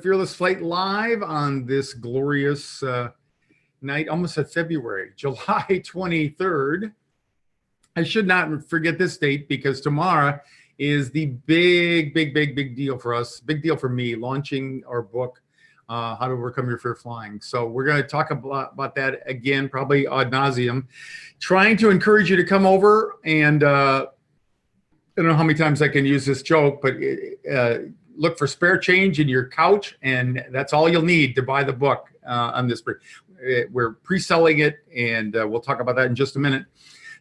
Fearless Flight live on this glorious night, almost at February, July 23rd. I should not forget this date because tomorrow is the big deal for us, big deal for me, launching our book, How to Overcome Your Fear of Flying. So we're going to talk about that again, probably ad nauseum, trying to encourage you to come over. And I don't know how many times I can use this joke, but look for spare change in your couch, and that's all you'll need to buy the book on this. We're pre-selling it, and we'll talk about that in just a minute.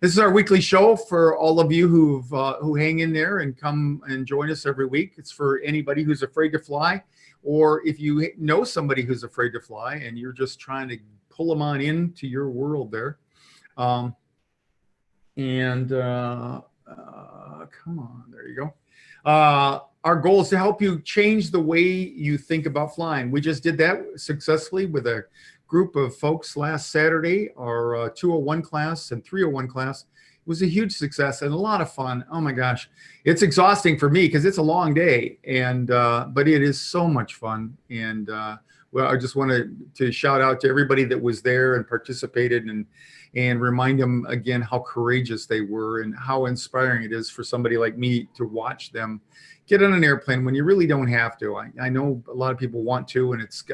This is our weekly show for all of you who hang in there and come and join us every week. It's for anybody who's afraid to fly, or if you know somebody who's afraid to fly and you're just trying to pull them on into your world there. Come on, there you go. Our goal is to help you change the way you think about flying. We just did that successfully with a group of folks last Saturday, our 201 class and 301 class. It was a huge success and a lot of fun. Oh my gosh. It's exhausting for me because it's a long day, and but it is so much fun. And well, I just wanted to shout out to everybody that was there and participated, and remind them again how courageous they were and how inspiring it is for somebody like me to watch them get on an airplane when you really don't have to. I know a lot of people want to, and it's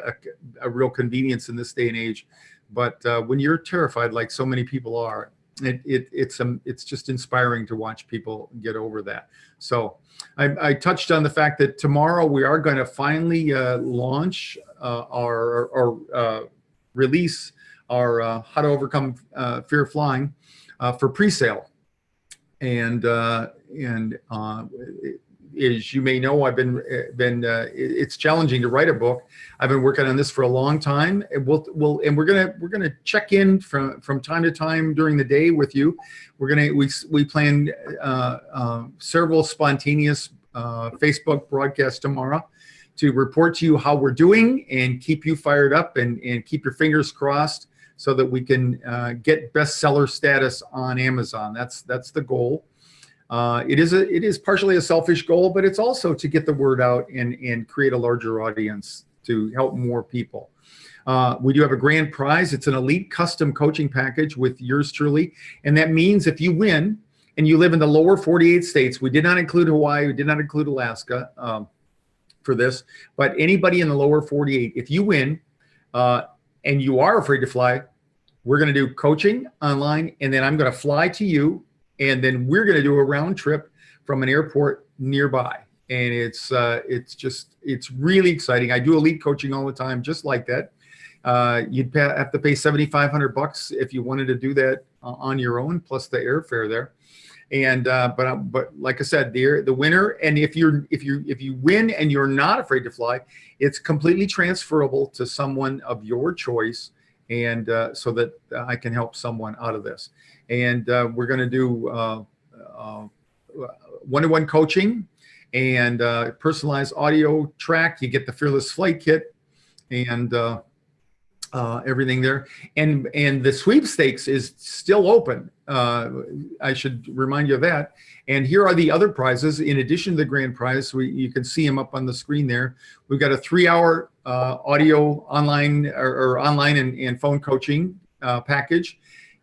a real convenience in this day and age. But when you're terrified, like so many people are, it's just inspiring to watch people get over that. So I touched on the fact that tomorrow we are going to finally launch or release our How to Overcome Fear of Flying for pre-sale. And as you may know, I've been it's challenging to write a book. I've been working on this for a long time, and we're gonna check in from time to time during the day with you. We plan several spontaneous Facebook broadcasts tomorrow to report to you how we're doing and keep you fired up and keep your fingers crossed so that we can get bestseller status on Amazon. That's the goal. It is partially a selfish goal, but it's also to get the word out and create a larger audience to help more people. We do have a grand prize. It's an elite custom coaching package with yours truly. And that means if you win and you live in the lower 48 states, we did not include Hawaii, we did not include Alaska for this, but anybody in the lower 48, if you win and you are afraid to fly, we're going to do coaching online, and then I'm going to fly to you. And then we're going to do a round trip from an airport nearby. And it's really exciting. I do elite coaching all the time, just like that. You'd have to pay $7,500 if you wanted to do that on your own, plus the airfare there. And but like I said, the winner. And if you win and you're not afraid to fly, it's completely transferable to someone of your choice, and so that I can help someone out of this. And we're going to do one-to-one coaching and personalized audio track. You get the Fearless Flight Kit and everything there. And the sweepstakes is still open. I should remind you of that. And here are the other prizes. In addition to the grand prize, you can see them up on the screen there. We've got a 3-hour audio online or online and phone coaching package.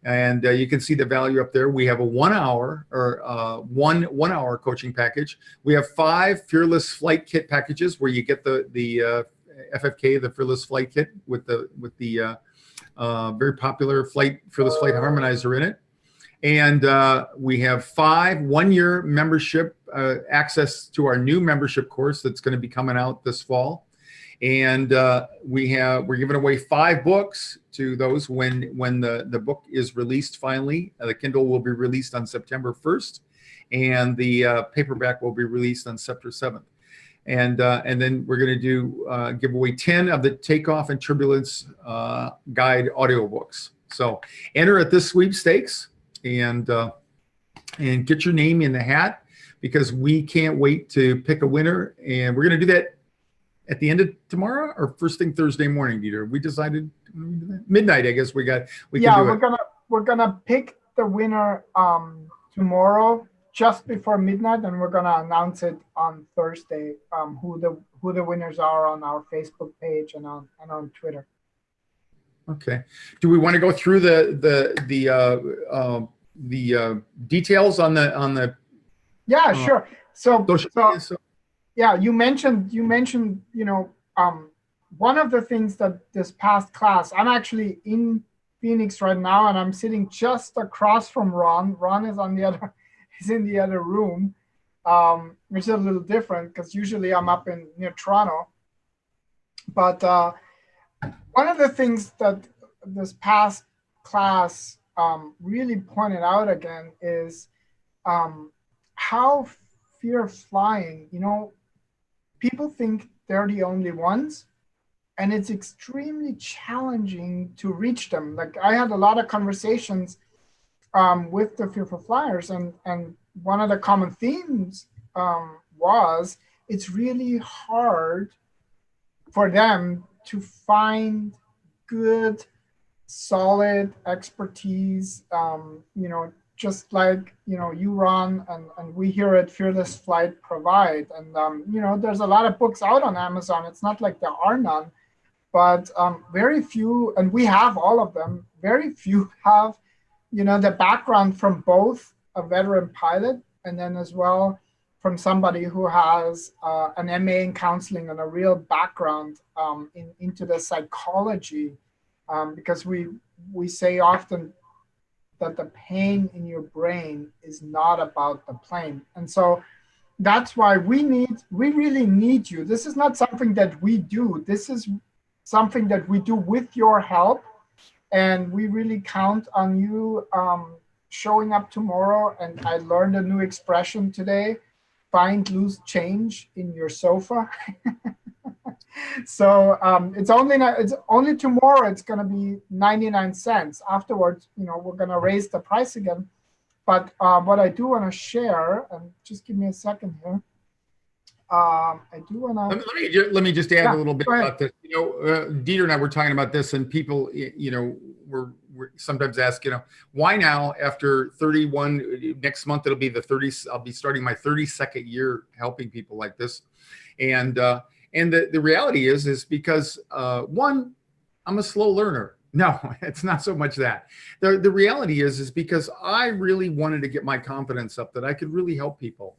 And you can see the value up there. We have a 1 hour or one hour coaching package. We have 5 Fearless Flight Kit packages where you get the FFK, the Fearless Flight Kit with the very popular Fearless Flight Harmonizer in it. And we have 5 1-year membership access to our new membership course that's going to be coming out this fall. And we're giving away 5 books to those when the book is released finally. The Kindle will be released on September 1st, and the paperback will be released on September 7th. And then we're going to give away 10 of the Takeoff and Turbulence Guide audiobooks. So enter at this sweepstakes and get your name in the hat, because we can't wait to pick a winner. And we're going to do that at the end of tomorrow or first thing Thursday morning, Dieter. We decided midnight, I guess we're gonna pick the winner tomorrow, just before midnight, and we're gonna announce it on Thursday. Who the winners are on our Facebook page and on Twitter. Okay. Do we want to go through the details on the? Yeah, sure. So yeah, you mentioned one of the things that this past class, I'm actually in Phoenix right now, and I'm sitting just across from Ron. Ron is on the other, is in the other room, which is a little different because usually I'm up near Toronto. But one of the things that this past class really pointed out again is how fear of flying, people think they're the only ones, and it's extremely challenging to reach them. Like, I had a lot of conversations with the fearful flyers, and one of the common themes was it's really hard for them to find good, solid expertise, just like, you, Ron, and we here at Fearless Flight provide. And, there's a lot of books out on Amazon. It's not like there are none, but very few, and we have all of them, very few have, the background from both a veteran pilot and then as well from somebody who has an MA in counseling and a real background into the psychology, because we say often that the pain in your brain is not about the plane. And so that's why we really need you. This is not something that we do. This is something that we do with your help. And we really count on you showing up tomorrow. And I learned a new expression today: find loose change in your sofa. So it's only tomorrow. It's going to be 99 cents. Afterwards, we're going to raise the price again. But what I do want to share, and just give me a second here. I do want to. Let me just add a little bit about this. Dieter and I were talking about this, and people, we're sometimes ask, why now after 31? Next month it'll be the 30th. I'll be starting my 32nd year helping people like this, and the reality is because one, I'm a slow learner. No, it's not so much that. The reality is because I really wanted to get my confidence up that I could really help people.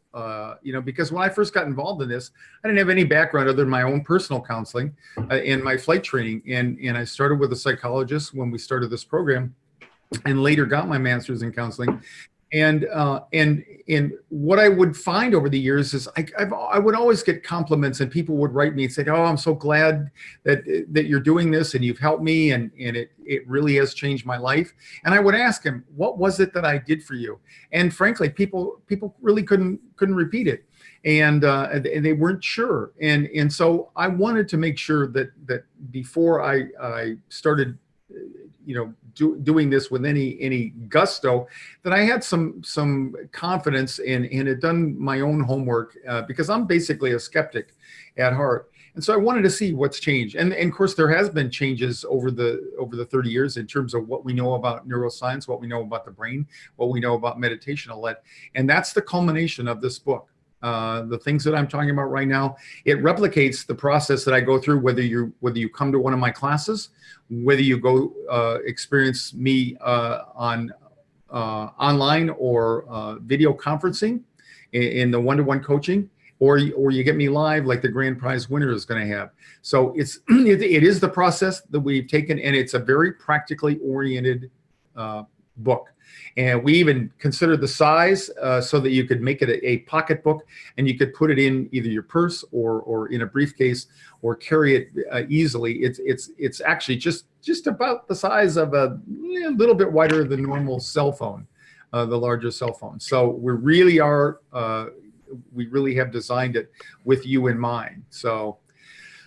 Because when I first got involved in this, I didn't have any background other than my own personal counseling and my flight training. And I started with a psychologist when we started this program, and later got my master's in counseling. And what I would find over the years is I would always get compliments, and people would write me and say, "Oh, I'm so glad that you're doing this and you've helped me, and it really has changed my life." And I would ask him, "What was it that I did for you?" And frankly, people really couldn't repeat it, and they weren't sure. And so I wanted to make sure that before I started, doing this with any gusto, that I had some confidence and had done my own homework, because I'm basically a skeptic at heart. And so I wanted to see what's changed. And of course, there has been changes over the 30 years in terms of what we know about neuroscience, what we know about the brain, what we know about meditation, all that. And that's the culmination of this book. The things that I'm talking about right now, it replicates the process that I go through, whether you come to one of my classes, whether you go experience me on online or video conferencing in the one-to-one coaching, or you get me live like the grand prize winner is going to have. So it is the process that we've taken, and it's a very practically oriented book. And we even considered the size so that you could make it a pocket book, and you could put it in either your purse or in a briefcase, or carry it easily. It's actually just about the size of a little bit wider than normal cell phone, the larger cell phone. So we really have designed it with you in mind. So,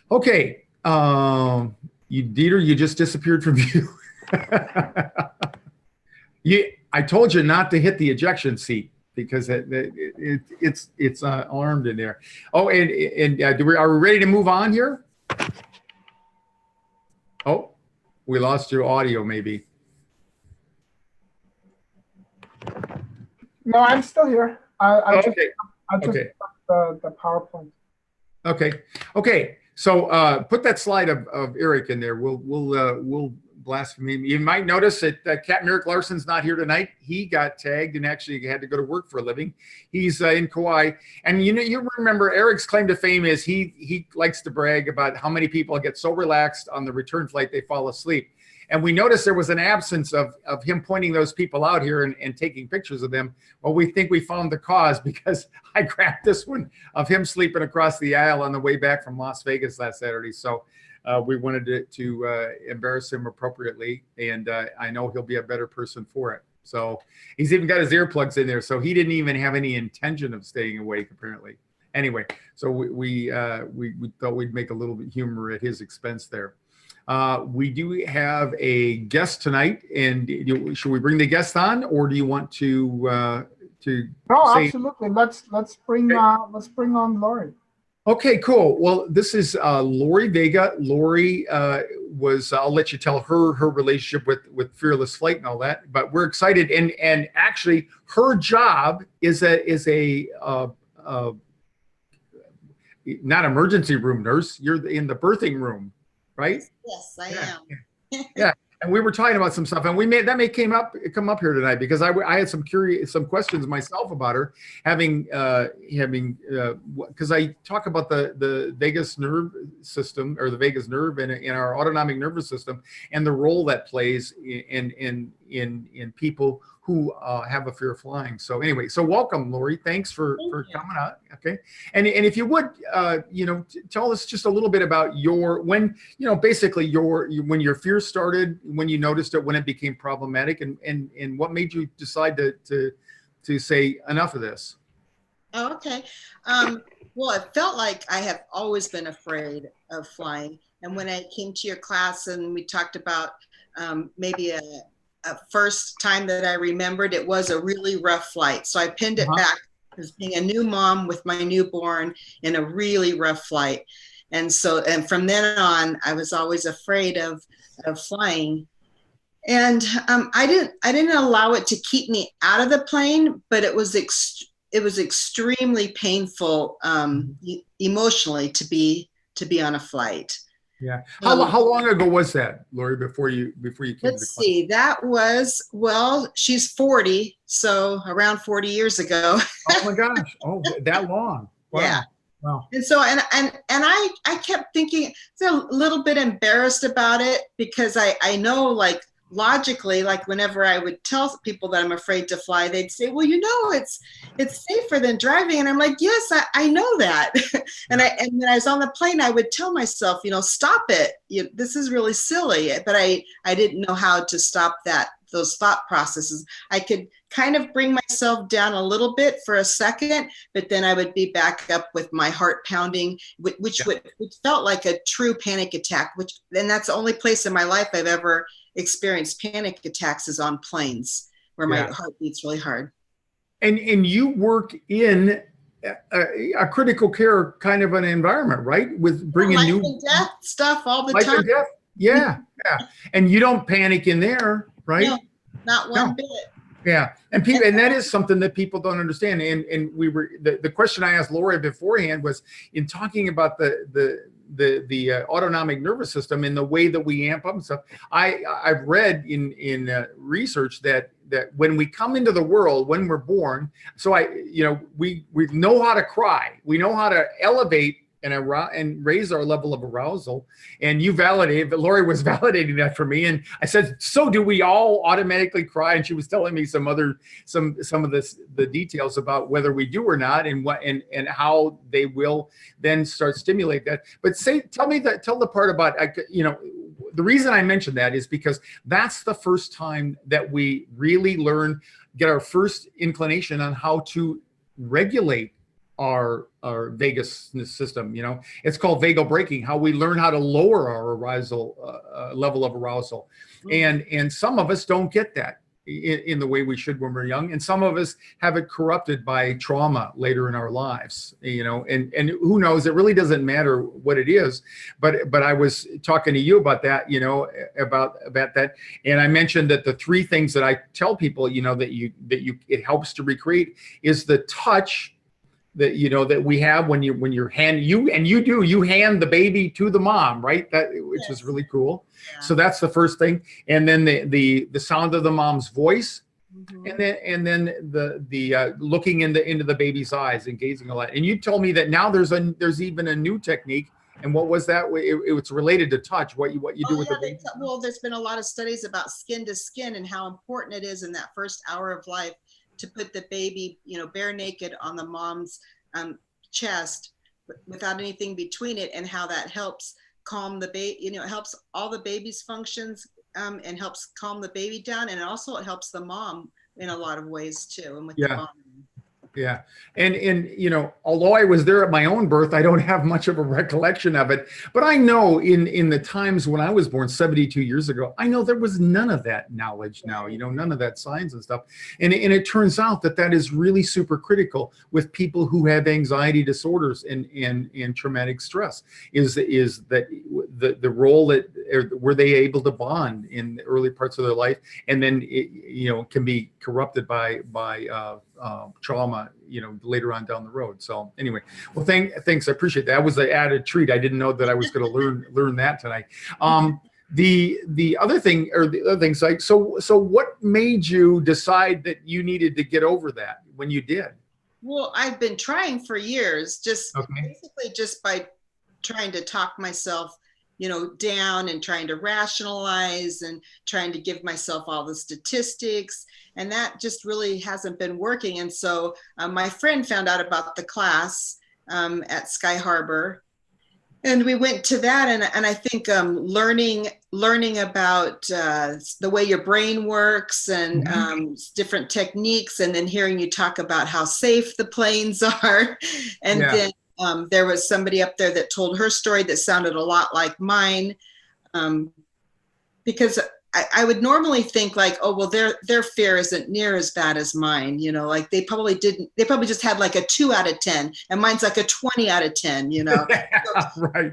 okay, Dieter, you just disappeared from view. I told you not to hit the ejection seat because it's armed in there. Oh, and are we ready to move on here? Oh, we lost your audio maybe. No, I'm still here. I just Okay. Okay. the PowerPoint. Okay. So put that slide of Eric in there. We'll blaspheme. You might notice that Captain Eric Larson's not here tonight. He got tagged and actually had to go to work for a living. He's in Kauai, and you remember Eric's claim to fame is he likes to brag about how many people get so relaxed on the return flight they fall asleep. And we noticed there was an absence of him pointing those people out here and taking pictures of them. Well, we think we found the cause because I grabbed this one of him sleeping across the aisle on the way back from Las Vegas last Saturday. So we wanted to embarrass him appropriately. And I know he'll be a better person for it. So he's even got his earplugs in there. So he didn't even have any intention of staying awake, apparently. Anyway, so we thought we'd make a little bit humor at his expense there. We do have a guest tonight, and should we bring the guest on, or do you want to No, say... absolutely. Let's bring on Laurie. Okay, cool. Well, this is Laurie Vega. Laurie was, I'll let you tell her relationship with Fearless Flight and all that, but we're excited. And actually her job is a not emergency room nurse. You're in the birthing room, right? Yes, I am. Yeah. And we were talking about some stuff, and that may come up here tonight because I had some questions myself about her having because I talk about the vagus nerve system, or the vagus nerve in our autonomic nervous system, and the role that plays in people who have a fear of flying. So anyway, so welcome, Laurie. Thanks for coming out. Okay, and if you would, tell us just a little bit about when your fear started, when you noticed it, when it became problematic, and what made you decide to say enough of this. Oh, okay. Well, it felt like I have always been afraid of flying, and when I came to your class and we talked about maybe a first time that I remembered, it was a really rough flight. So I pinned it back as being a new mom with my newborn in a really rough flight. And from then on, I was always afraid of flying. And I didn't allow it to keep me out of the plane, but it was extremely painful emotionally to be on a flight. Yeah. How long ago was that, Laurie, before you came to the class? Let's see. That was, well, she's 40, so around 40 years ago. Oh my gosh. Oh, that long. Wow. Yeah. Wow. And so, and I kept thinking, a little bit embarrassed about it, because I know, like, logically, like, whenever I would tell people that I'm afraid to fly, they'd say, well, it's safer than driving. And I'm like, yes, I know that. And when I was on the plane, I would tell myself, stop it. This is really silly. But I didn't know how to stop those thought processes. I could kind of bring myself down a little bit for a second, but then I would be back up with my heart pounding, which felt like a true panic attack, and that's the only place in my life I've ever experienced panic attacks is on planes, where my heart beats really hard. And you work in a critical care kind of an environment, right? With bringing life and death stuff all the time. And death. Yeah. And you don't panic in there, right? No, not one bit. Yeah, and that is something that people don't understand. And we were the question I asked Laura beforehand was, in talking about the autonomic nervous system and the way that we amp up and stuff. I've read in research that when we come into the world, when we're born, so we know how to cry, we know how to elevate and raise our level of arousal. And you validated, but Laurie was validating that for me. And I said, so do we all automatically cry? And she was telling me some of the details about whether we do or not, and and how they will then start stimulate that. But tell the part about, the reason I mentioned that is because that's the first time that we really get our first inclination on how to regulate our vagus system. It's called vagal braking, how we learn how to lower our arousal level of arousal. And some of us don't get that. in the way we should when we're young, and some of us have it corrupted by trauma later in our lives, and who knows, it really doesn't matter what it is, but I was talking to you about that, about that, and I mentioned that the three things that I tell people, that it helps to recreate is the touch that that we have when you hand the baby to the mom, right? Which is really cool. Yeah. So that's the first thing, and then the sound of the mom's voice, and then the looking into the baby's eyes and gazing a lot. And you told me that now there's even a new technique. And what was that? It's related to touch. What you do with the baby? Well, there's been a lot of studies about skin to skin and how important it is in that first hour of life to put the baby, bare naked on the mom's chest without anything between it, and how that helps calm the baby. It helps all the baby's functions and helps calm the baby down, and also it helps the mom in a lot of ways too. And with the mom. Yeah. And although I was there at my own birth, I don't have much of a recollection of it. But I know in the times when I was born 72 years ago, I know there was none of that knowledge now, none of that science and stuff. And it turns out that is really super critical with people who have anxiety disorders and traumatic stress, is that the role that were they able to bond in the early parts of their life, and then it can be corrupted by trauma, later on down the road. So anyway, well, thanks. I appreciate that. That was an added treat. I didn't know that I was going to learn that tonight. The other thing, or the other things, like, so what made you decide that you needed to get over that when you did? Well, I've been trying for years, basically just by trying to talk myself down and trying to rationalize and trying to give myself all the statistics, and that just really hasn't been working. And so my friend found out about the class at Sky Harbor, and we went to that, and I think learning about the way your brain works and different techniques, and then hearing you talk about how safe the planes are, and then there was somebody up there that told her story that sounded a lot like mine, because I would normally think like, oh, well, their fear isn't near as bad as mine, like they probably just had like a 2 out of 10, and mine's like a 20 out of 10, Right.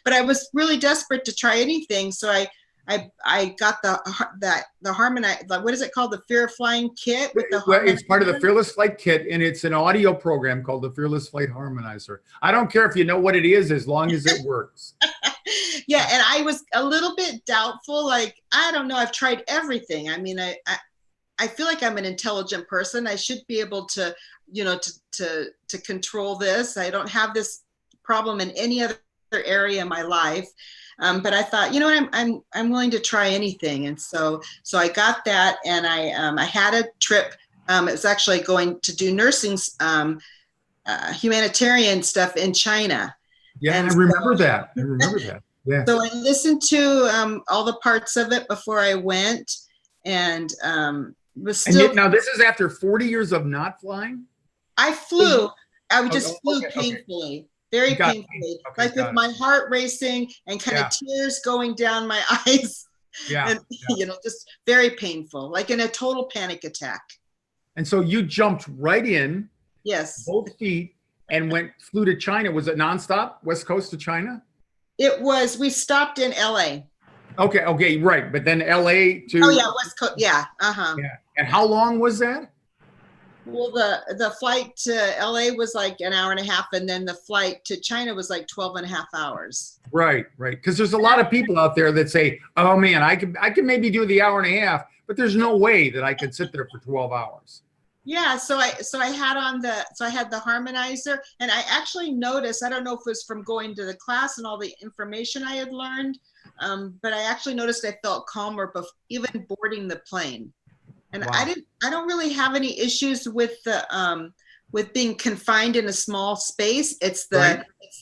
But I was really desperate to try anything, so I got the harmonize, what is it called? The Fear of Flying Kit with the It's part of the FearlessFlight Kit, and it's an audio program called the FearlessFlight Harmonizer. I don't care if you know what it is, as long as it works. Yeah, and I was a little bit doubtful. Like, I don't know. I've tried everything. I mean, I feel like I'm an intelligent person. I should be able to, to control this. I don't have this problem in any other area of my life. But I thought, I'm willing to try anything. And so I got that, and I had a trip. It was actually going to do nursing, humanitarian stuff in China. Yeah, and I remember that. Yeah. So I listened to all the parts of it before I went, and was still. And now this is after 40 years of not flying? I flew. I just flew painfully. Very painfully, like with my heart racing and kind of tears going down my eyes. And, just very painful, like in a total panic attack. And so you jumped right in. Yes. Both feet, and flew to China. Was it nonstop, West Coast to China? It was. We stopped in LA. Okay, right. But then LA to. Oh yeah, West Coast. Yeah. Yeah. And how long was that? Well, the flight to LA was like an hour and a half, and then the flight to China was like 12 and a half hours. Right. Because there's a lot of people out there that say, oh man, I can maybe do the hour and a half, but there's no way that I could sit there for 12 hours. Yeah, so I had the harmonizer, and I actually noticed, I don't know if it was from going to the class and all the information I had learned, but I actually noticed I felt calmer even boarding the plane. And wow. I don't really have any issues with the with being confined in a small space. It's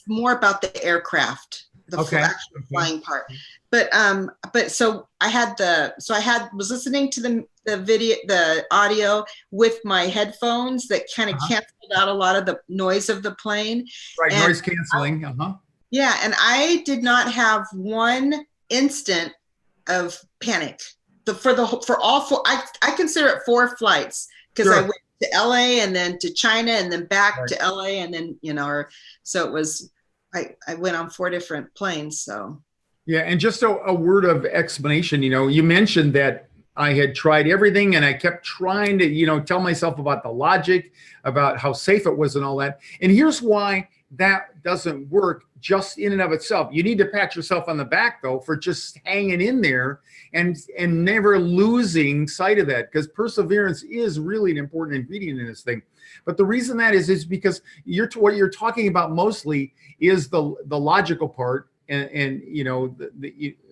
more about the aircraft, the actual flying part. But so I was listening to the audio with my headphones that kind of canceled out a lot of the noise of the plane. Right, and noise canceling. Yeah, and I did not have one instant of panic for all four, I consider it 4 flights because Sure. I went to LA and then to China and then back to LA and then, so it was, I went on 4 different planes. So. Yeah. And just a word of explanation, you mentioned that I had tried everything and I kept trying to, tell myself about the logic, about how safe it was and all that. And here's why that doesn't work just in and of itself. You need to pat yourself on the back though for just hanging in there and never losing sight of that, because perseverance is really an important ingredient in this thing. But the reason that is because what you're talking about mostly is the logical part. And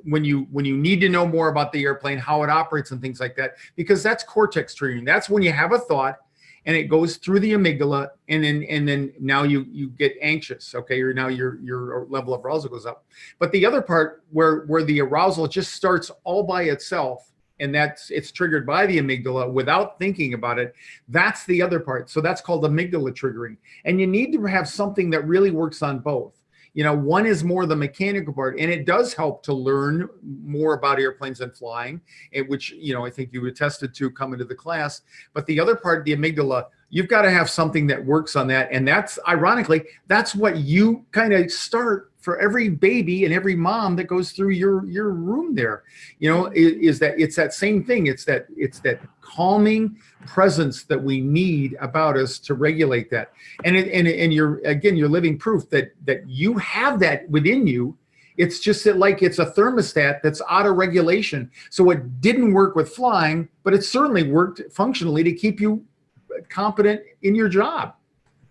when you need to know more about the airplane, how it operates and things like that, because that's cortex triggering. That's when you have a thought and it goes through the amygdala, and then now you get anxious. Okay, or now your level of arousal goes up. But the other part where the arousal just starts all by itself, and it's triggered by the amygdala without thinking about it. That's the other part. So that's called amygdala triggering. And you need to have something that really works on both. One is more the mechanical part, and it does help to learn more about airplanes and flying, which, I think you attested to coming to the class. But the other part, the amygdala, you've got to have something that works on that. And that's, ironically, that's what you kind of start for every baby and every mom that goes through your room there, is that it's that same thing. It's that calming presence that we need about us to regulate that. And you're living proof that you have that within you. It's just that, like, it's a thermostat that's out of regulation. So it didn't work with flying, but it certainly worked functionally to keep you competent in your job.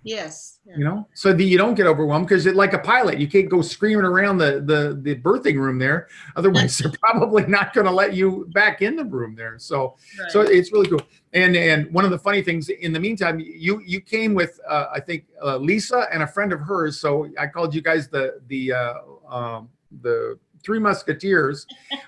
Yes. Yeah. So that you don't get overwhelmed, because like a pilot, you can't go screaming around the birthing room there. Otherwise, they're probably not going to let you back in the room there. So, right. So it's really cool. And one of the funny things, in the meantime, you came with I think Lisa and a friend of hers. So I called you guys the Three Musketeers.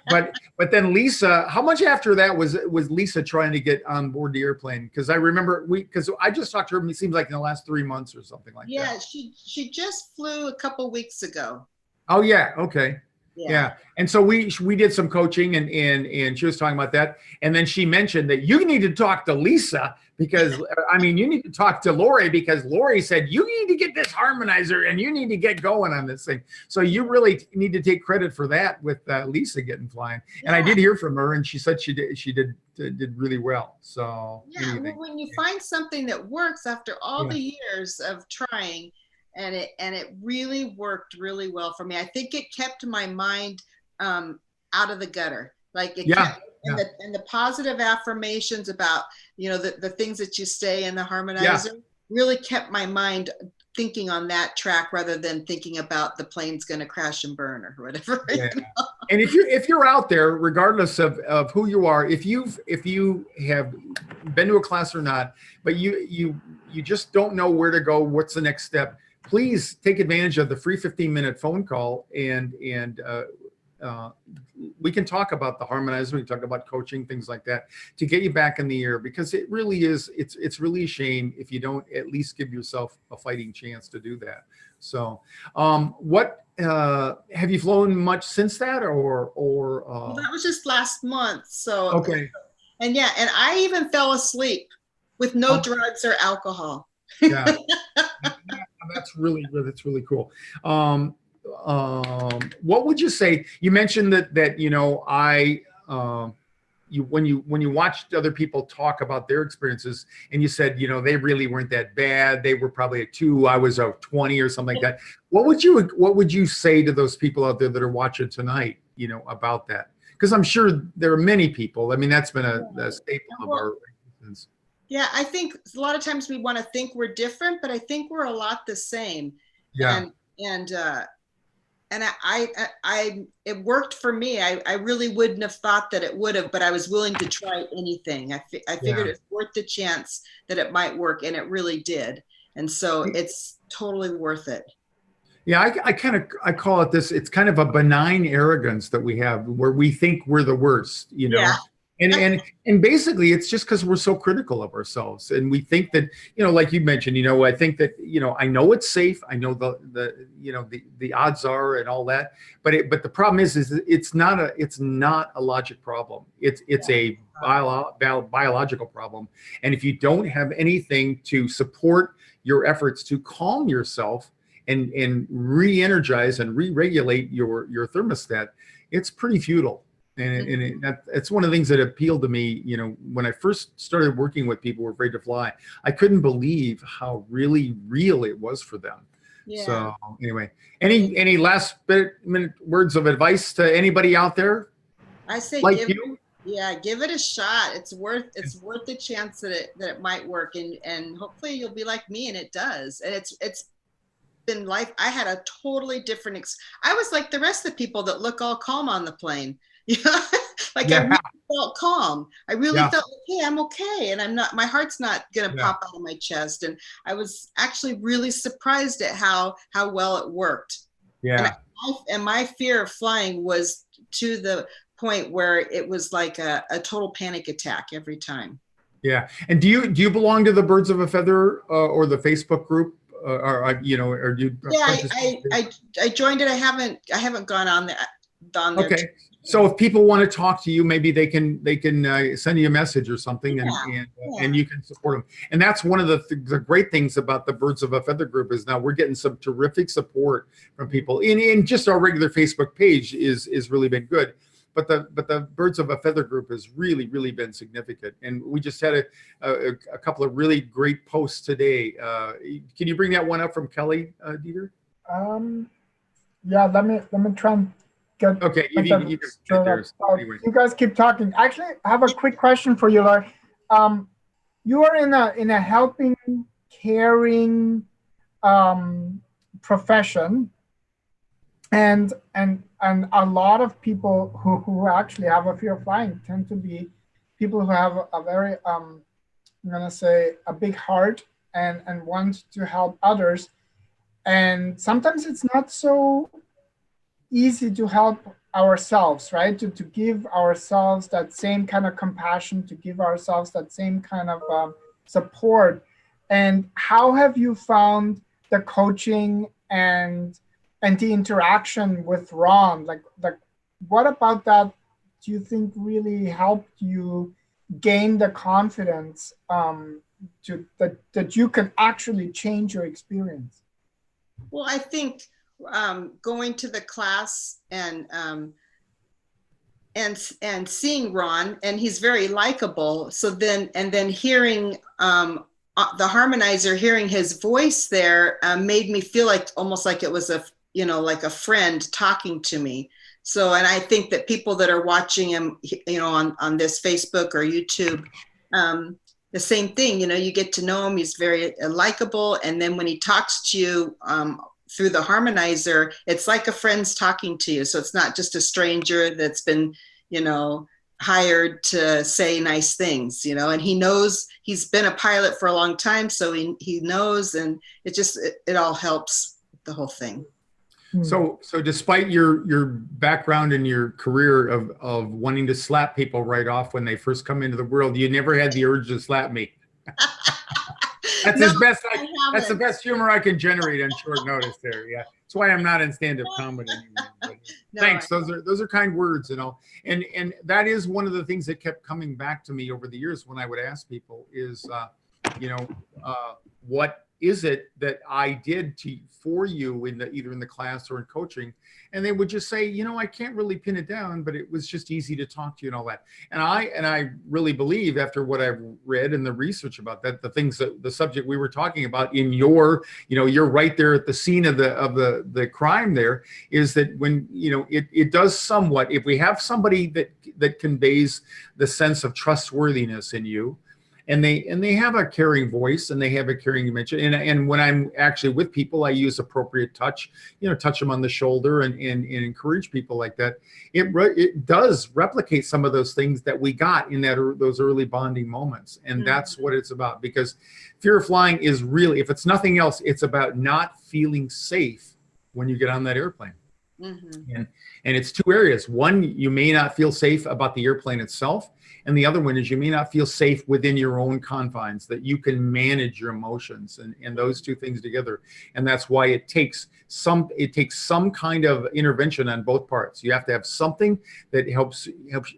But then Lisa, how much after that was Lisa trying to get on board the airplane? Because I remember because I just talked to her, it seems like in the last 3 months or something like that. Yeah, she just flew a couple weeks ago. Oh yeah, okay. Yeah. And so we did some coaching and she was talking about that. And then she mentioned that you need to talk to Lisa, because you need to talk to Laurie, because Laurie said you need to get this harmonizer and you need to get going on this thing. So you really need to take credit for that with Lisa getting flying. Yeah. And I did hear from her, and she said she did really well. So yeah, well, when you find something that works after all the years of trying, and it really worked really well for me. I think it kept my mind out of the gutter. Like it kept, and the positive affirmations about, the things that you say in the harmonizer really kept my mind thinking on that track, rather than thinking about the plane's going to crash and burn or whatever. Yeah. And if you're out there, regardless of who you are, if you have been to a class or not, but you just don't know where to go, what's the next step, please take advantage of the free 15-minute phone call, and we can talk about the harmonizer, we can talk about coaching, things like that, to get you back in the air, because it really is, it's really a shame if you don't at least give yourself a fighting chance to do that. So what have you flown much since that, or well, that was just last month. So okay. And I even fell asleep with no drugs or alcohol. Yeah. That's really cool. What would you say? You mentioned that when you watched other people talk about their experiences, and you said they really weren't that bad. They were probably a 2. I was a 20 or something like that. What would you say to those people out there that are watching tonight? About that, because I'm sure there are many people. I mean, that's been a staple of our existence. Yeah, I think a lot of times we want to think we're different, but I think we're a lot the same. Yeah. And it worked for me. I really wouldn't have thought that it would have, but I was willing to try anything. I figured it's worth the chance that it might work, and it really did. And so it's totally worth it. Yeah, I call it this. It's kind of a benign arrogance that we have, where we think we're the worst, Yeah. And basically it's just because we're so critical of ourselves, and we think that, like you mentioned, I think that, I know it's safe, I know the odds are and all that, but the problem is it's not a logic problem. It's a biological problem. And if you don't have anything to support your efforts to calm yourself and re-energize and re-regulate your thermostat, it's pretty futile. And it's one of the things that appealed to me, when I first started working with people who were afraid to fly. I couldn't believe how really real it was for them. Yeah. So anyway, any last minute words of advice to anybody out there? I say give it a shot. It's worth the chance that it might work, and hopefully you'll be like me and it does. And it's been life. I had a totally different I was like the rest of the people that look all calm on the plane. I really felt calm. I really felt like, hey, I'm okay, and my heart's not gonna pop out of my chest. And I was actually really surprised at how well it worked. Yeah. And my fear of flying was to the point where it was like a total panic attack every time. Yeah. And do you belong to the Birds of a Feather or the Facebook group? Or do you? Yeah, I joined it. I haven't gone on there. Okay. So if people want to talk to you, maybe they can send you a message or something, and you can support them. And that's one of the great things about the Birds of a Feather group is now we're getting some terrific support from people. In just our regular Facebook page is really been good, but the Birds of a Feather group has really been significant. And we just had a couple of really great posts today. Can you bring that one up from Kelly, Dieter? Yeah, let me try and get. Okay, you you guys keep talking. Actually, I have a quick question for you, Laurie. You are in a helping, caring profession, and a lot of people who actually have a fear of flying tend to be people who have a very I'm gonna say a big heart and want to help others. And sometimes it's not so easy to help ourselves, right? To give ourselves that same kind of compassion, to give ourselves that same kind of support. And how have you found the coaching and the interaction with Ron? Like what about that do you think really helped you gain the confidence that you can actually change your experience? Well, I think going to the class and seeing Ron, and he's very likable. So then hearing the harmonizer, hearing his voice there made me feel like almost like it was like a friend talking to me. So, and I think that people that are watching him, on this Facebook or YouTube, the same thing, you get to know him. He's very likable. And then when he talks to you through the harmonizer, it's like a friend's talking to you. So it's not just a stranger that's been, hired to say nice things, and he knows, he's been a pilot for a long time. So he knows, and it all helps the whole thing. So despite your background and your career of wanting to slap people right off when they first come into the world, you never had the urge to slap me. That's that's the best humor I can generate on short notice there. Yeah. That's why I'm not in stand-up comedy anymore. But thanks. Those are kind words, and that is one of the things that kept coming back to me over the years when I would ask people is, what is it that I did for you either in the class or in coaching? And they would just say, I can't really pin it down, but it was just easy to talk to you and all that. And I really believe, after what I've read and the research about that, the subject we were talking about in you're right there at the scene of the crime there, is that when, it does somewhat, if we have somebody that conveys the sense of trustworthiness in you, and they have a caring voice and they have a caring dimension. And when I'm actually with people, I use appropriate touch, touch them on the shoulder and encourage people like that. It does replicate some of those things that we got in those early bonding moments. And that's what it's about, because fear of flying is really, if it's nothing else, it's about not feeling safe when you get on that airplane. Mm-hmm. And it's two areas. One, you may not feel safe about the airplane itself. And the other one is you may not feel safe within your own confines, that you can manage your emotions, and those two things together. And that's why it takes some kind of intervention on both parts. You have to have something that helps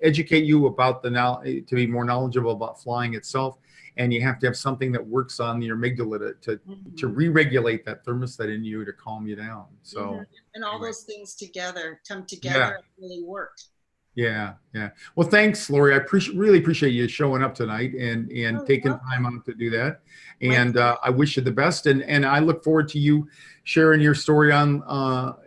educate you about to be more knowledgeable about flying itself. And you have to have something that works on your amygdala to re-regulate that thermostat in you to calm you down. So, and all those things come together and really work. Yeah. Well, thanks, Laurie. I really appreciate you showing up tonight and taking time out to do that. And I wish you the best. And I look forward to you sharing your story on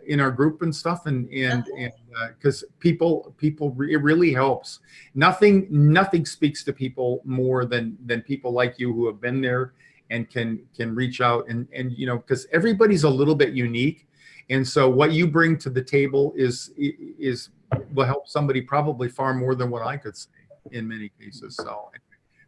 in our group and stuff. And because it really helps. Nothing speaks to people more than people like you who have been there and can reach out and because everybody's a little bit unique. And so what you bring to the table will help somebody probably far more than what I could say in many cases. So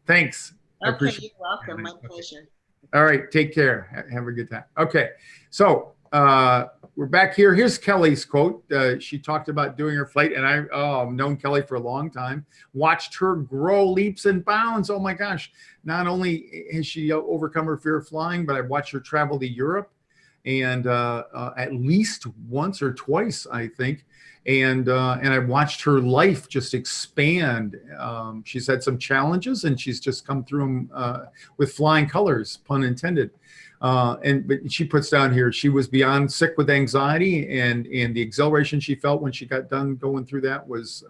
thanks. I appreciate it. You're welcome. My pleasure. All right. Take care. Have a good time. Okay. So we're back here. Here's Kelly's quote. She talked about doing her flight, and I've known Kelly for a long time, watched her grow leaps and bounds. Oh my gosh. Not only has she overcome her fear of flying, but I've watched her travel to Europe and at least once or twice, I think. And I watched her life just expand. She's had some challenges, and she's just come through them with flying colors, pun intended. But she puts down here, she was beyond sick with anxiety, and the exhilaration she felt when she got done going through that was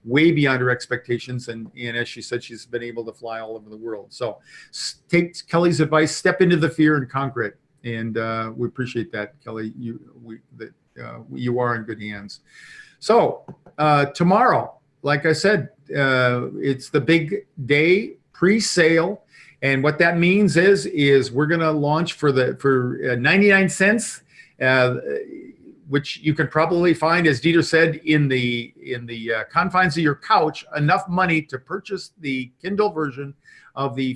way beyond her expectations. And as she said, she's been able to fly all over the world. So take Kelly's advice, step into the fear and conquer it. And we appreciate that, Kelly. You are in good hands. So tomorrow, like I said, it's the big day, pre-sale. And what that means is we're going to launch for 99 cents, which you can probably find, as Dieter said, in the confines of your couch, enough money to purchase the Kindle version of my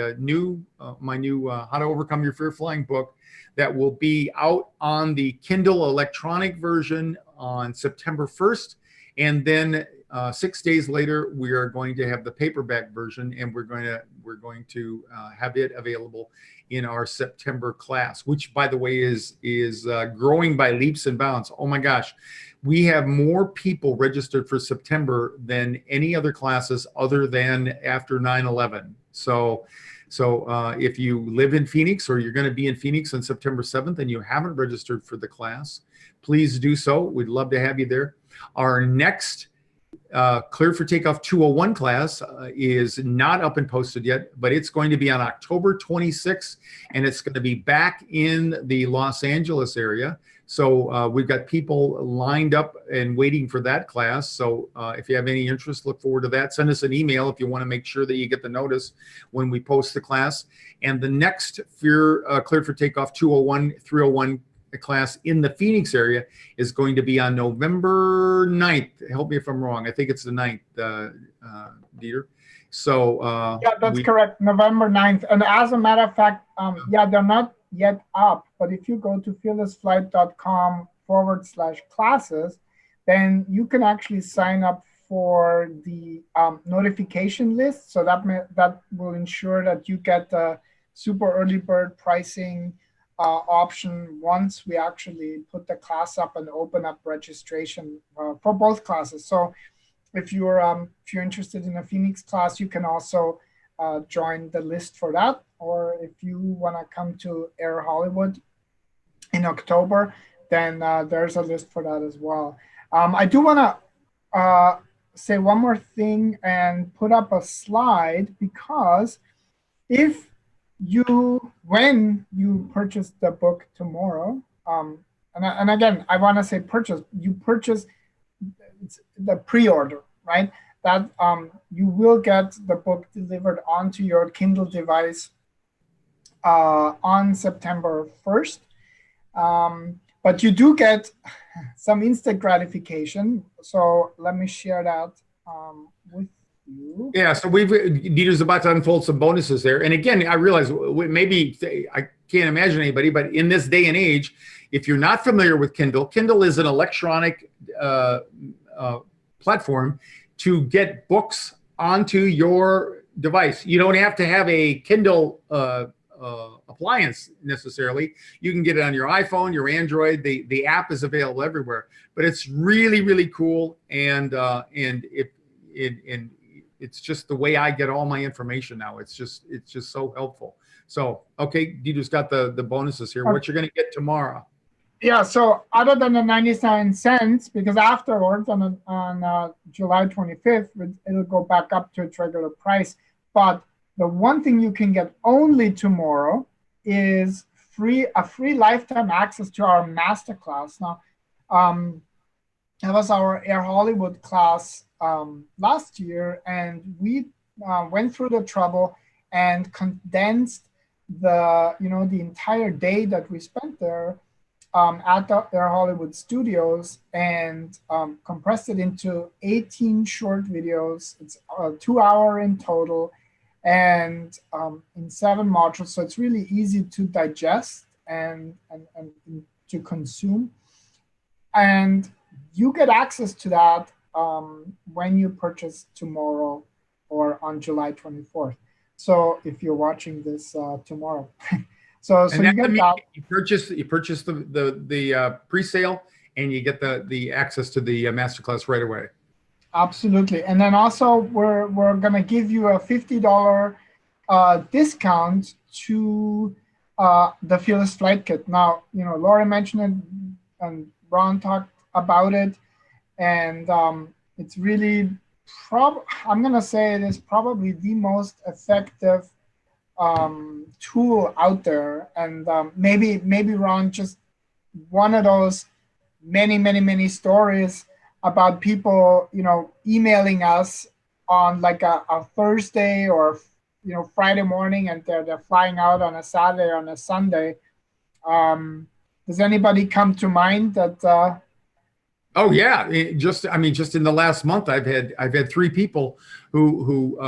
new How to Overcome Your Fear of Flying book that will be out on the Kindle electronic version on September 1st. And then 6 days later, we are going to have the paperback version, and we're going to have it available in our September class, which, by the way, is growing by leaps and bounds. Oh my gosh, we have more people registered for September than any other classes other than after 9/11. So if you live in Phoenix, or you're going to be in Phoenix on September 7th and you haven't registered for the class, please do so. We'd love to have you there. Our next Clear for Takeoff 201 class is not up and posted yet, but it's going to be on October 26th, and it's going to be back in the Los Angeles area. So we've got people lined up and waiting for that class. So if you have any interest, look forward to that. Send us an email if you want to make sure that you get the notice when we post the class. And the next Clear for Takeoff 201, 301 class in the Phoenix area is going to be on November 9th. Help me if I'm wrong. I think it's the 9th, Dieter. So yeah, that's correct. November 9th. And as a matter of fact, they're not yet up, but if you go to fearlessflight.com/classes, then you can actually sign up for the notification list. So that will ensure that you get the super early bird pricing option once we actually put the class up and open up registration for both classes. So if you're interested in a Phoenix class, you can also join the list for that. Or if you want to come to Air Hollywood in October, then there's a list for that as well. I do want to say one more thing and put up a slide, because when you purchase the book tomorrow, and again, I want to say you purchase the pre-order, right? That you will get the book delivered onto your Kindle device on September 1st. But you do get some instant gratification. So let me share that with you. Yeah, so Dieter's about to unfold some bonuses there. And again, I realize maybe can't imagine anybody, but in this day and age, if you're not familiar with Kindle, Kindle is an electronic platform to get books onto your device. You don't have to have a Kindle appliance necessarily. You can get it on your iPhone, your Android. The app is available everywhere. But it's really, really cool, and it's just the way I get all my information now. It's just so helpful. So, okay, you just got the bonuses here. What you're going to get tomorrow? Yeah, so other than the 99 cents, because afterwards on July 25th, it'll go back up to its regular price. But the one thing you can get only tomorrow is a free lifetime access to our Masterclass. Now, that was our Air Hollywood class last year, and we went through the trouble and condensed the entire day that we spent there at the Air Hollywood studios, and compressed it into 18 short videos. It's 2 hours in total, and in 7 modules. So it's really easy to digest and to consume. And you get access to that when you purchase tomorrow or on July 24th. So if you're watching this tomorrow. So you get that. You purchase the pre-sale, and you get the access to the Masterclass right away. Absolutely. And then also we're going to give you a $50 discount to the Fearless Flight Kit. Now, Laurie mentioned it and Ron talked about it, and it's really I'm going to say it is probably the most effective tool out there. And maybe Ron, just one of those many stories about people, emailing us on like a Thursday or, Friday morning, and they're flying out on a Saturday or on a Sunday. Does anybody come to mind that? Oh yeah, just in the last month, I've had 3 people who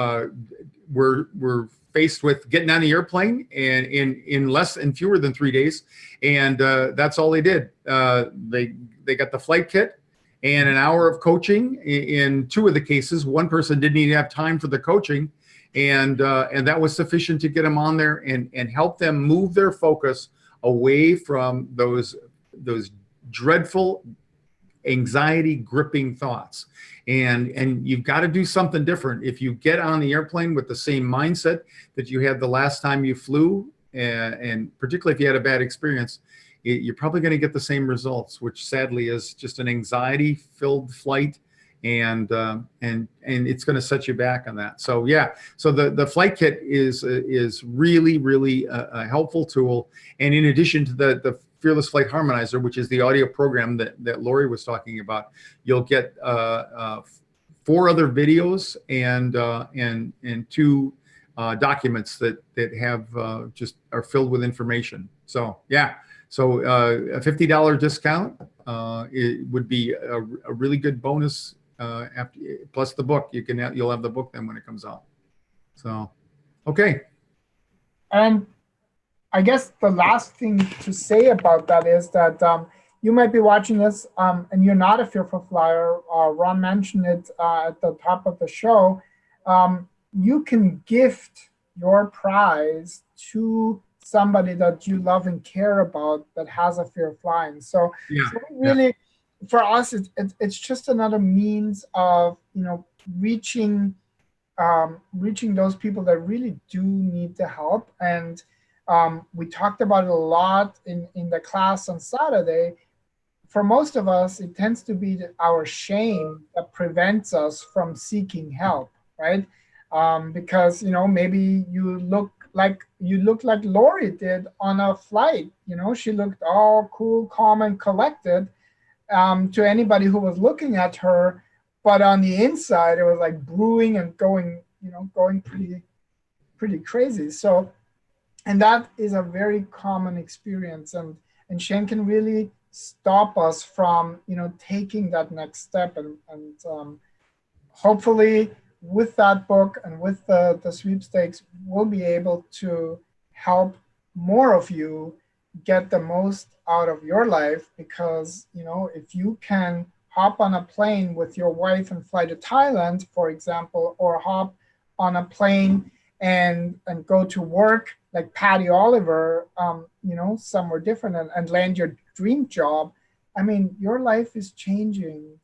were faced with getting on the airplane and in fewer than 3 days, and that's all they did. They got the flight kit and an hour of coaching. In 2 of the cases, one person didn't even have time for the coaching, and that was sufficient to get them on there and help them move their focus away from those dreadful, anxiety gripping thoughts. And you've got to do something different. If you get on the airplane with the same mindset that you had the last time you flew, and particularly if you had a bad experience, you're probably going to get the same results, which sadly is just an anxiety filled flight. And it's going to set you back on that. So yeah, so the flight kit is really a helpful tool. And in addition to the Fearless Flight Harmonizer, which is the audio program that Laurie was talking about, you'll get 4 other videos and 2 documents that have just are filled with information. So yeah, so a $50 discount it would be a really good bonus. After plus the book, you'll have the book then when it comes out. So okay. And I guess the last thing to say about that is that you might be watching this and you're not a fearful flyer. Ron mentioned it at the top of the show. You can gift your prize to somebody that you love and care about that has a fear of flying. So, really, for us, it's just another means of reaching those people that really do need the help. And we talked about it a lot in the class on Saturday. For most of us, it tends to be our shame that prevents us from seeking help, right? Because maybe you look like Laurie did on a flight. She looked all cool, calm, and collected to anybody who was looking at her, but on the inside, it was like brewing and going pretty crazy. So. And that is a very common experience, and shame can really stop us from taking that next step. And hopefully with that book and with the sweepstakes, we'll be able to help more of you get the most out of your life, because, you know, if you can hop on a plane with your wife and fly to Thailand, for example, or hop on a plane and go to work like Patty Oliver, you know, somewhere different, and land your dream job. I mean, your life is changing.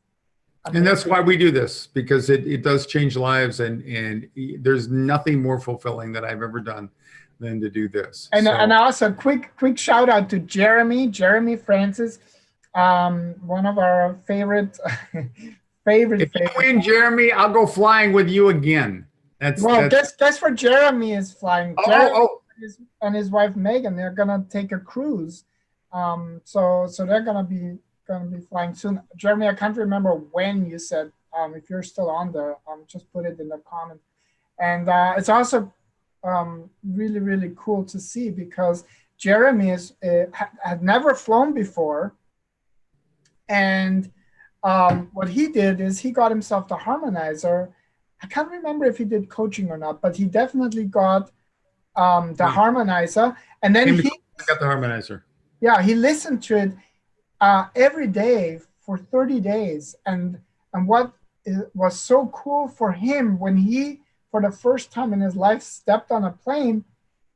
And that's why we do this, because it does change lives, and there's nothing more fulfilling that I've ever done than to do this. And so, and also quick shout out to Jeremy Francis, one of our favorite if you win, Jeremy, I'll go flying with you again. Guess where Jeremy is flying. Jeremy and his wife Megan, they're gonna take a cruise. So they're gonna be flying soon. Jeremy, I can't remember when you said. If you're still on there, just put it in the comments. And it's also really, really cool to see, because Jeremy had never flown before, and what he did is he got himself the harmonizer. I can't remember if he did coaching or not, but he definitely got the harmonizer, and then he got the harmonizer. Yeah, he listened to it every day for 30 days, and what was so cool for him, when he, for the first time in his life, stepped on a plane,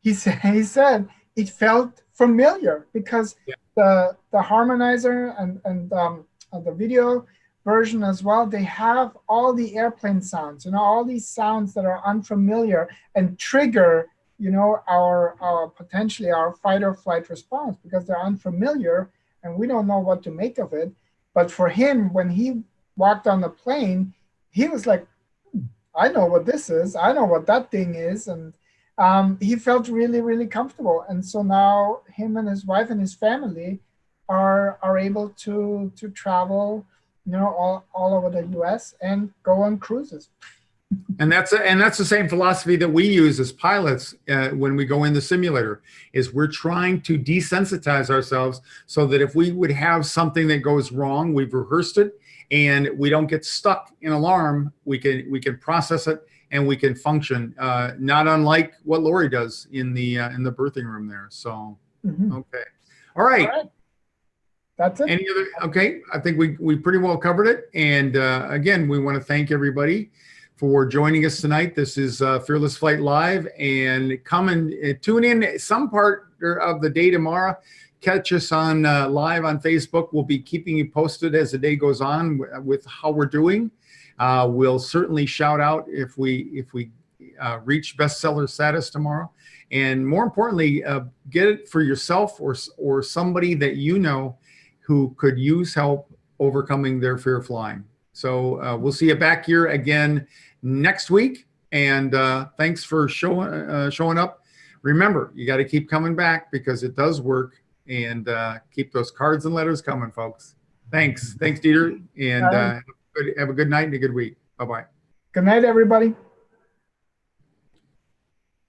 he said it felt familiar, because the harmonizer and the video version as well, they have all the airplane sounds, you know, all these sounds that are unfamiliar and trigger, you know, our potentially our fight or flight response, because they're unfamiliar and we don't know what to make of it. But for him, when he walked on the plane, he was like, I know what this is. I know what that thing is. And he felt really, really comfortable. And so now him and his wife and his family are able to travel, you know, all over the US and go on cruises. And that's the same philosophy that we use as pilots when we go in the simulator, is we're trying to desensitize ourselves so that if we would have something that goes wrong, we've rehearsed it and we don't get stuck in alarm. We can process it and we can function, not unlike what Laurie does in the birthing room there. So, okay. All right. That's it. Any other? Okay. I think we pretty well covered it. And again, we want to thank everybody for joining us tonight. This is Fearless Flight Live, and come and tune in some part of the day tomorrow. Catch us on live on Facebook. We'll be keeping you posted as the day goes on with how we're doing. We'll certainly shout out if we reach bestseller status tomorrow, and more importantly, get it for yourself or somebody that you know who could use help overcoming their fear of flying. So we'll see you back here again next week. And thanks for showing up. Remember, you got to keep coming back, because it does work. And keep those cards and letters coming, folks. Thanks, Dieter. And have a good night and a good week. Bye-bye. Good night, everybody.